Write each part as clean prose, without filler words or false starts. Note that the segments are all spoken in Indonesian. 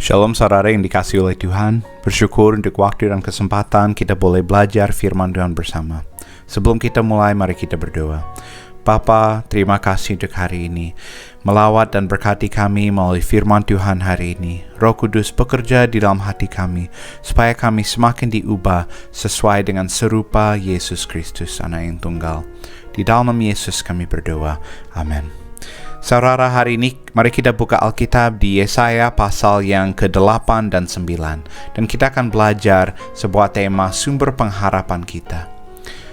Shalom saudara yang dikasihi oleh Tuhan, bersyukur untuk waktu dan kesempatan kita boleh belajar firman Tuhan bersama. Sebelum kita mulai, mari kita berdoa. Bapa, terima kasih untuk hari ini. Melawat dan berkati kami melalui firman Tuhan hari ini. Roh Kudus bekerja di dalam hati kami, supaya kami semakin diubah sesuai dengan serupa Yesus Kristus, Anak yang tunggal. Di dalam nama Yesus kami berdoa. Amin. Saudara, hari ini mari kita buka Alkitab di Yesaya pasal yang ke-8 dan 9. Dan kita akan belajar sebuah tema sumber pengharapan kita.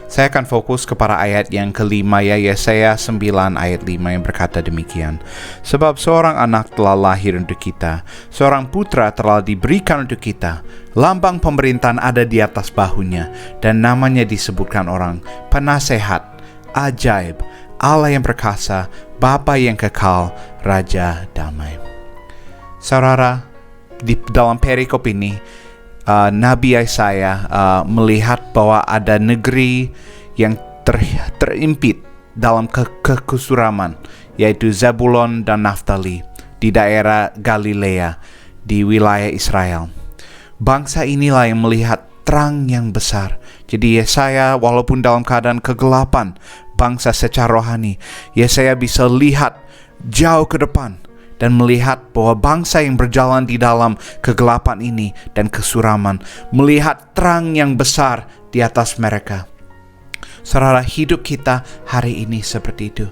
Saya akan fokus kepada ayat yang kelima, ya, Yesaya 9 ayat 5 yang berkata demikian. Sebab seorang anak telah lahir untuk kita, seorang putra telah diberikan untuk kita. Lambang pemerintahan ada di atas bahunya, dan namanya disebutkan orang Penasehat, Ajaib, Allah yang perkasa, Bapa yang kekal, Raja damai. Saudara, di dalam perikop ini, Nabi Yesaya melihat bahwa ada negeri yang terimpit dalam kekesuraman, yaitu Zebulon dan Naftali, di daerah Galilea, di wilayah Israel. Bangsa inilah yang melihat terang yang besar. Jadi Yesaya, walaupun dalam keadaan kegelapan bangsa secara rohani, Yesaya bisa lihat jauh ke depan dan melihat bahwa bangsa yang berjalan di dalam kegelapan ini dan kesuraman melihat terang yang besar di atas mereka. Saudara, hidup kita hari ini seperti itu,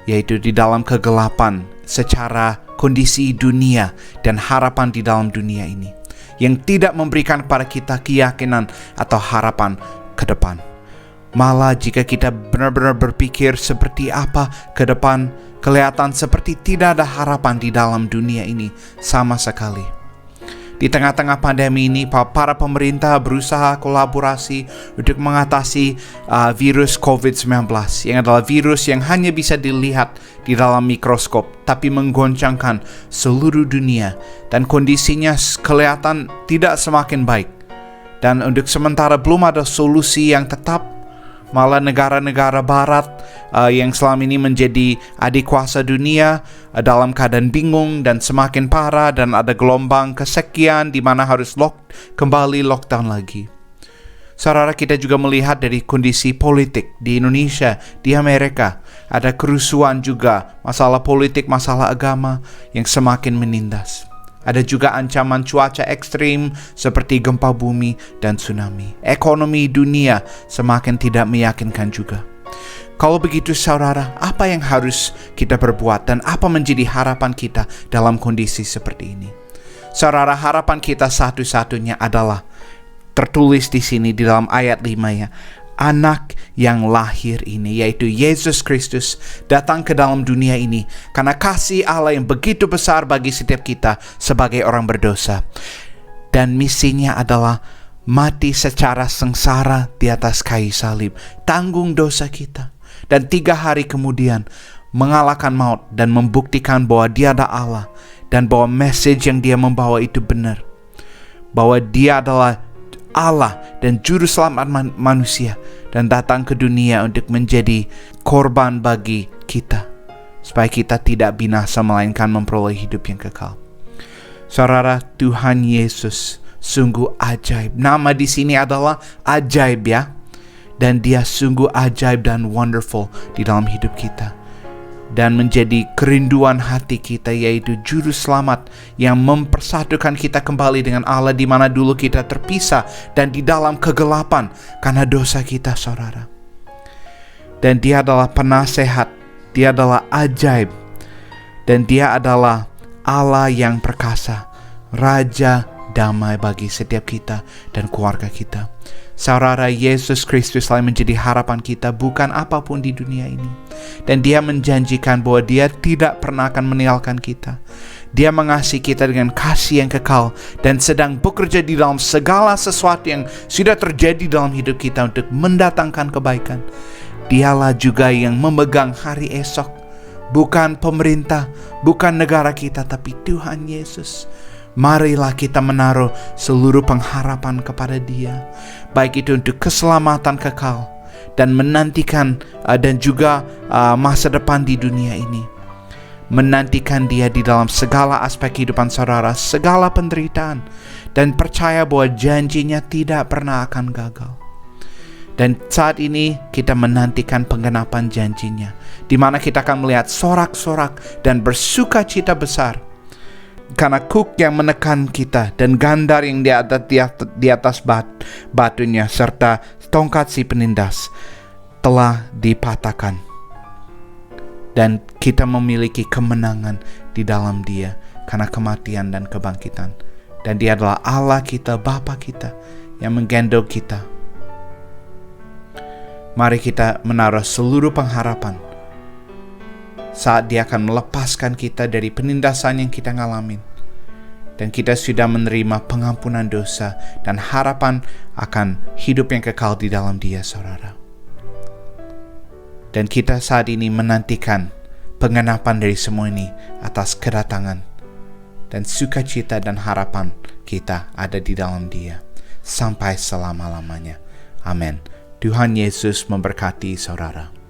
yaitu di dalam kegelapan secara kondisi dunia dan harapan di dalam dunia ini yang tidak memberikan kepada kita keyakinan atau harapan ke depan. Malah jika kita benar-benar berpikir seperti apa ke depan, kelihatan seperti tidak ada harapan di dalam dunia ini sama sekali. Di tengah-tengah pandemi ini, para pemerintah berusaha kolaborasi untuk mengatasi virus COVID-19, yang adalah virus yang hanya bisa dilihat di dalam mikroskop, tapi menggoncangkan seluruh dunia, dan kondisinya kelihatan tidak semakin baik. Dan untuk sementara belum ada solusi yang tetap. Malah negara-negara barat yang selama ini menjadi adik kuasa dunia dalam keadaan bingung dan semakin parah, dan ada gelombang kesekian di mana harus kembali lockdown lagi. Saudara, kita juga melihat dari kondisi politik di Indonesia, di Amerika. Ada kerusuhan juga, masalah politik, masalah agama yang semakin menindas. Ada juga ancaman cuaca ekstrim seperti gempa bumi dan tsunami. Ekonomi dunia semakin tidak meyakinkan juga. Kalau begitu saudara, apa yang harus kita perbuat dan apa menjadi harapan kita dalam kondisi seperti ini? Saudara, harapan kita satu-satunya adalah tertulis di sini di dalam ayat 5, ya. Anak yang lahir ini, yaitu Yesus Kristus, datang ke dalam dunia ini karena kasih Allah yang begitu besar bagi setiap kita sebagai orang berdosa. Dan misinya adalah mati secara sengsara di atas kayu salib, tanggung dosa kita, dan 3 hari kemudian mengalahkan maut dan membuktikan bahwa dia adalah Allah, dan bahwa message yang dia membawa itu benar, bahwa dia adalah Allah dan juru selamat manusia, dan datang ke dunia untuk menjadi korban bagi kita, supaya kita tidak binasa melainkan memperoleh hidup yang kekal. Saudara, Tuhan Yesus sungguh ajaib. Nama di sini adalah ajaib, ya. Dan dia sungguh ajaib dan wonderful di dalam hidup kita. Dan menjadi kerinduan hati kita, yaitu juru selamat yang mempersatukan kita kembali dengan Allah, di mana dulu kita terpisah dan di dalam kegelapan karena dosa kita, saudara. Dan dia adalah penasehat, dia adalah ajaib, dan dia adalah Allah yang perkasa, Raja damai bagi setiap kita dan keluarga kita. Saudara, Yesus Kristus selalu menjadi harapan kita, bukan apapun di dunia ini. Dan dia menjanjikan bahwa dia tidak pernah akan meninggalkan kita. Dia mengasihi kita dengan kasih yang kekal dan sedang bekerja di dalam segala sesuatu yang sudah terjadi dalam hidup kita untuk mendatangkan kebaikan. Dialah juga yang memegang hari esok, bukan pemerintah, bukan negara kita, tapi Tuhan Yesus. Marilah kita menaruh seluruh pengharapan kepada Dia, baik itu untuk keselamatan kekal dan menantikan dan juga masa depan di dunia ini. menantikan Dia di dalam segala aspek kehidupan saudara, segala penderitaan, dan percaya bahwa janjinya tidak pernah akan gagal. Dan saat ini kita menantikan penggenapan janjinya, di mana kita akan melihat sorak-sorak dan bersuka cita besar, karena kuk yang menekan kita dan gandar yang di atas batunya serta tongkat si penindas telah dipatahkan. Dan kita memiliki kemenangan di dalam Dia karena kematian dan kebangkitan. Dan Dia adalah Allah kita, Bapa kita yang menggendong kita. Mari kita menaruh seluruh pengharapan saat Dia akan melepaskan kita dari penindasan yang kita ngalamin. Dan kita sudah menerima pengampunan dosa dan harapan akan hidup yang kekal di dalam Dia, saudara. Dan kita saat ini menantikan penggenapan dari semua ini atas kedatangan. Dan sukacita dan harapan kita ada di dalam Dia sampai selama-lamanya. Amin. Tuhan Yesus memberkati saudara.